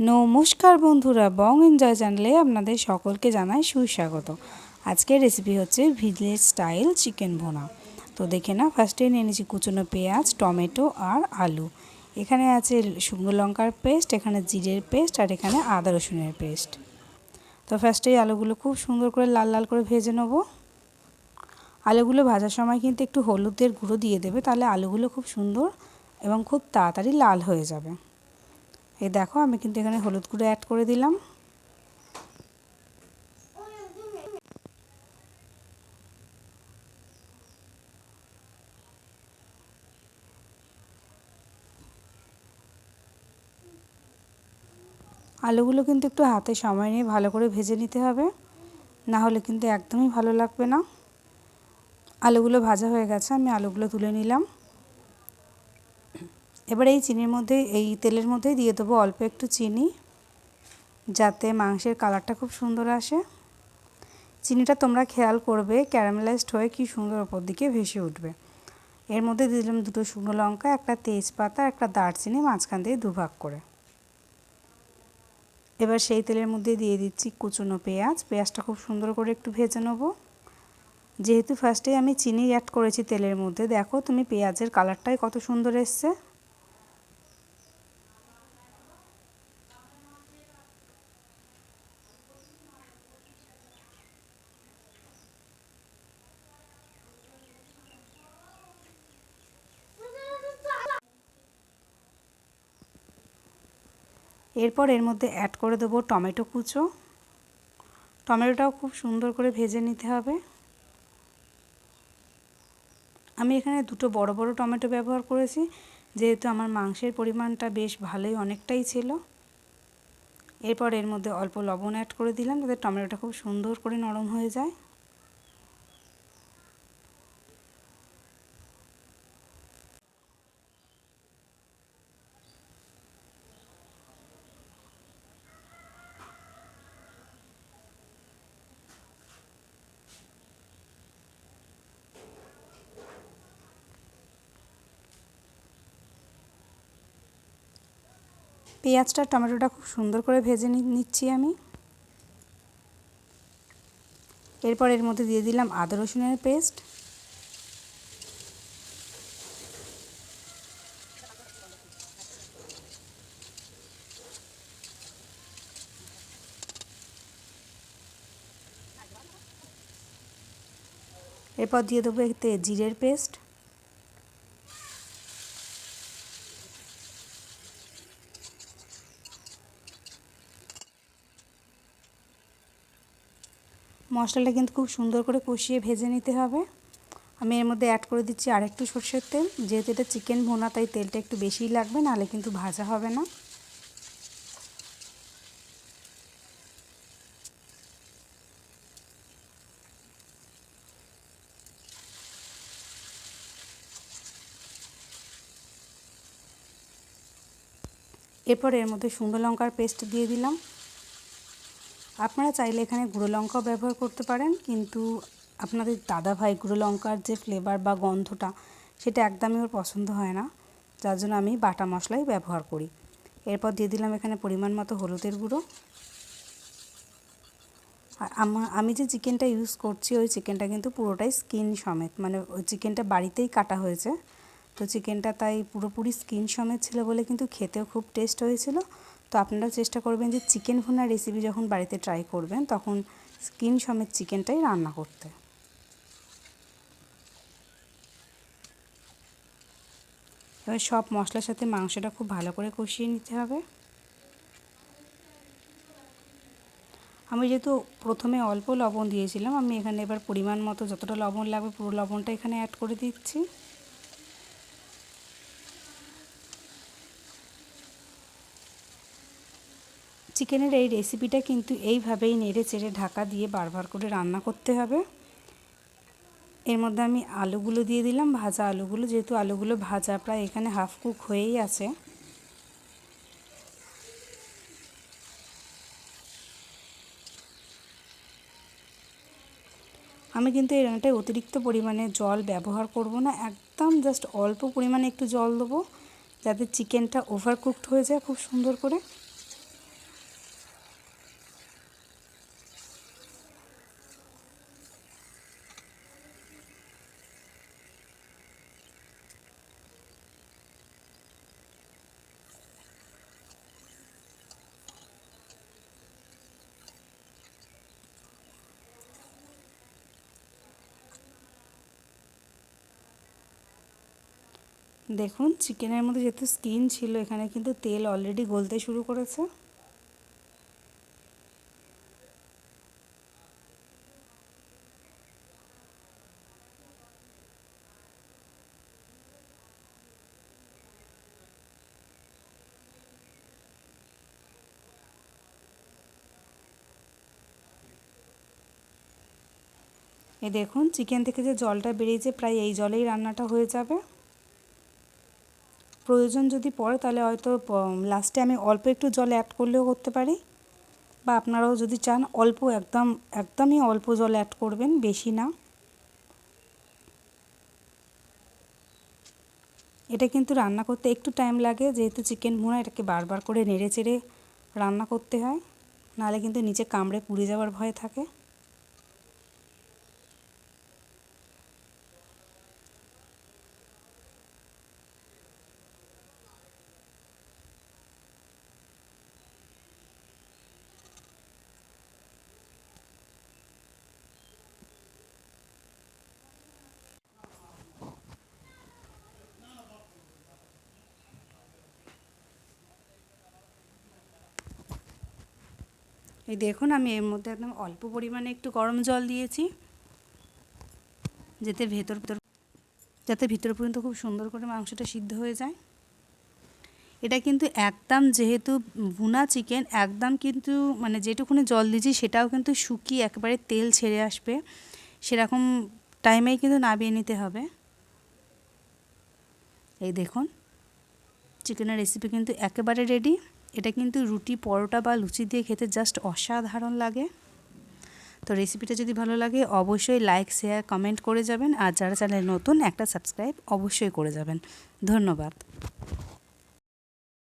নমস্কার বন্ধুরা, বং এনজয় চ্যানেলে আপনাদের সকলকে জানাই সুস্বাগত। আজকের রেসিপি হচ্ছে ভিলেজ স্টাইল চিকেন ভুনা। তো দেখে না, ফার্স্টে নিয়ে নিয়েছি কুচনো পেঁয়াজ, টমেটো আর আলু। এখানে আছে শুকনো লঙ্কার পেস্ট, এখানে জিরের পেস্ট আর এখানে আদা রসুনের পেস্ট। তো ফার্স্টেই আলুগুলো খুব সুন্দর করে লাল লাল করে ভেজে নেব। আলুগুলো ভাজার সময় কিন্তু একটু হলুদের গুঁড়ো দিয়ে দেবে, তাহলে আলুগুলো খুব সুন্দর এবং খুব তাড়াতাড়ি লাল হয়ে যাবে। এই দেখো, আমি কিন্তু এখানে হলুদ গুঁড়ো অ্যাড করে দিলাম। আলুগুলো কিন্তু একটু হাতে সময় নিয়ে ভালো করে ভেজে নিতে হবে, না হলে কিন্তু একদমই ভালো লাগবে না। আলুগুলো ভাজা হয়ে গেছে, আমি আলুগুলো তুলে নিলাম। এবার এই তেলের মধ্যেই দিয়ে দেবো অল্প একটু চিনি, যাতে মাংসের কালারটা খুব সুন্দর আসে। চিনিটা তোমরা খেয়াল করবে, ক্যারামেলাইজড হয়ে কি সুন্দর ওপর দিকে ভেসে উঠবে। এর মধ্যে দিয়ে দিলাম দুটো শুকনো লঙ্কা, একটা তেজপাতা, একটা দারচিনি মাঝখান দিয়ে দুভাগ করে। এবার সেই তেলের মধ্যে দিয়ে দিচ্ছি কুচনো পেঁয়াজ। পেঁয়াজটা খুব সুন্দর করে একটু ভেজে নেব। যেহেতু ফার্স্টেই আমি চিনি অ্যাড করেছি তেলের মধ্যে, দেখো তুমি পেঁয়াজের কালারটাই কত সুন্দর এসছে। এরপর এর মধ্যে অ্যাড করে দেবো টমেটো কুচো। টমেটোটাও খুব সুন্দর করে ভেজে নিতে হবে। আমি এখানে দুটো বড় বড় টমেটো ব্যবহার করেছি, যেহেতু আমার মাংসের পরিমাণটা বেশ ভালোই অনেকটাই ছিল। এরপর এর মধ্যে অল্প লবণ অ্যাড করে দিলাম, যাতে টমেটোটা খুব সুন্দর করে নরম হয়ে যায়। পেঁয়াজটা টমেটোটা খুব সুন্দর করে ভেজে নিচ্ছি আমি। এরপর এর মধ্যে দিয়ে দিলাম আদা রসুনের পেস্ট। এরপর দিয়ে দেবো এতে জিরের পেস্ট। মশলাটা কিন্তু খুব সুন্দর করে কষিয়ে ভেজে নিতে হবে। আমি এর মধ্যে অ্যাড করে দিচ্ছি আরেকটু সরষের তেল, যেহেতু এটা চিকেন ভুনা তাই তেলটা একটু বেশিই লাগবে, নাহলে কিন্তু ভাজা হবে না। এরপর এর মধ্যে শুকনো লঙ্কার পেস্ট দিয়ে দিলাম। আপনারা চাইলে এখানে গুঁড়ো লঙ্কাও ব্যবহার করতে পারেন, কিন্তু আপনাদের দাদাভাই গুঁড়ো লঙ্কার যে ফ্লেভার বা গন্ধটা, সেটা একদমই ওর পছন্দ হয় না, যার জন্য আমি বাটা মশলাই ব্যবহার করি। এরপর দিয়ে দিলাম এখানে পরিমাণ মতো হলুদের গুঁড়ো। আর আমি যে চিকেনটা ইউজ করছি, ওই চিকেনটা কিন্তু পুরোটাই স্কিন সমেত, মানে ওই চিকেনটা বাড়িতেই কাটা হয়েছে। তো চিকেনটা তাই পুরোপুরি স্কিন সমেত ছিল বলে কিন্তু খেতেও খুব টেস্ট হয়েছিল। তো আপনারাও চেষ্টা করবেন যে চিকেন ভুনা রেসিপি যখন বাড়িতে ট্রাই করবেন, তখন স্কিন সমেত চিকেনটাই রান্না করতে। এবার সব মশলার সাথে মাংসটা খুব ভালো করে কষিয়ে নিতে হবে। আমি যেহেতু প্রথমে অল্প লবণ দিয়েছিলাম, আমি এখানে এবার পরিমাণ মতো যতটা লবণ লাগবে পুরো লবণটা এখানে অ্যাড করে দিচ্ছি। চিকেনের এই রেসিপিটা কিন্তু এইভাবেই নেড়ে চেড়ে ঢাকা দিয়ে বারবার করে রান্না করতে হবে। এর মধ্যে আমি আলুগুলো দিয়ে দিলাম, ভাজা আলুগুলো, যেহেতু আলুগুলো ভাজা প্রায় এখানে হাফ কুক হয়েই আছে। আমি কিন্তু এই রান্নাটায় অতিরিক্ত পরিমাণে জল ব্যবহার করব না, একদম জাস্ট অল্প পরিমাণে একটু জল দেবো, যাতে চিকেনটা ওভারকুকড হয়ে যায় খুব সুন্দর করে। দেখুন চিকেনের মধ্যে যেহেতু স্কিন ছিল, এখানে কিন্তু তেল অলরেডি গলতে শুরু করেছে। এই দেখুন চিকেন থেকে যে জলটা বেরিয়েছে, প্রায় এই জলেই রান্নাটা হয়ে যাবে। প্রয়োজন যদি পড়ে তাহলে হয়তো লাস্টে আমি অল্প একটু জল অ্যাড করলেও করতে পারি, বা আপনারাও যদি চান অল্প একদমই অল্প জল অ্যাড করবেন, বেশি না। এটা কিন্তু রান্না করতে একটু টাইম লাগে, যেহেতু চিকেন ভুনা, এটাকে বারবার করে নেড়ে চেড়ে রান্না করতে হয়, নাহলে কিন্তু নিচে কামড়ে পুড়ে যাওয়ার ভয় থাকে। এই দেখুন আমি এর মধ্যে একদম অল্প পরিমাণে একটু গরম জল দিয়েছি, যাতে ভিতর পর্যন্ত খুব সুন্দর করে মাংসটা সিদ্ধ হয়ে যায়। এটা কিন্তু একদম, যেহেতু ভুনা চিকেন, একদম কিন্তু মানে যেটুকুনি জল দিয়েছি সেটাও কিন্তু শুকিয়ে একেবারে তেল ছেড়ে আসবে, সেরকম টাইমেই কিন্তু নামিয়ে নিতে হবে। এই দেখুন চিকেনের রেসিপি কিন্তু একেবারে রেডি। এটা কিন্তু রুটি, পরোটা বা লুচি দিয়ে খেতে জাস্ট অসাধারণ লাগে। তো রেসিপিটা যদি ভালো লাগে অবশ্যই লাইক, শেয়ার, কমেন্ট করে যাবেন, আর যারা চ্যানেল নতুন একটা সাবস্ক্রাইব অবশ্যই করে যাবেন। ধন্যবাদ।